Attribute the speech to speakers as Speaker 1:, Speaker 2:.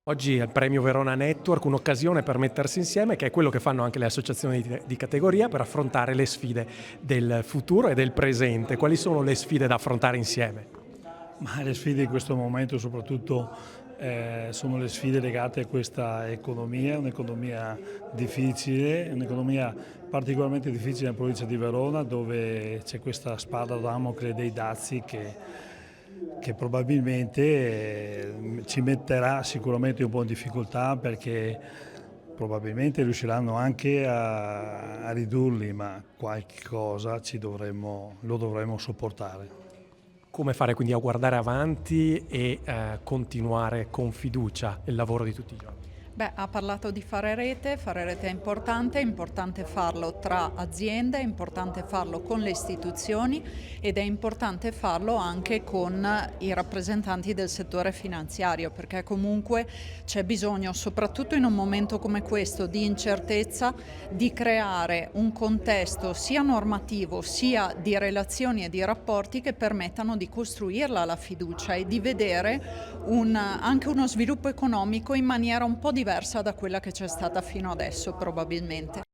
Speaker 1: Oggi è il premio Verona Network, un'occasione per mettersi insieme, che è quello che fanno anche le associazioni di categoria per affrontare le sfide del futuro e del presente. Quali sono le sfide da affrontare insieme?
Speaker 2: Ma le sfide in questo momento soprattutto sono le sfide legate a questa economia, un'economia difficile, un'economia particolarmente difficile nella provincia di Verona dove c'è questa spada a Damocle dei dazi che probabilmente ci metterà sicuramente un po' in difficoltà perché probabilmente riusciranno anche a ridurli, ma qualche cosa lo dovremo sopportare.
Speaker 1: Come fare quindi a guardare avanti e continuare con fiducia il lavoro di tutti i giorni?
Speaker 3: Beh, ha parlato di fare rete è importante farlo tra aziende, è importante farlo con le istituzioni ed è importante farlo anche con i rappresentanti del settore finanziario, perché comunque c'è bisogno, soprattutto in un momento come questo di incertezza, di creare un contesto sia normativo sia di relazioni e di rapporti che permettano di costruirla la fiducia e di vedere anche uno sviluppo economico in maniera un po' diversa da quella che c'è stata fino adesso probabilmente.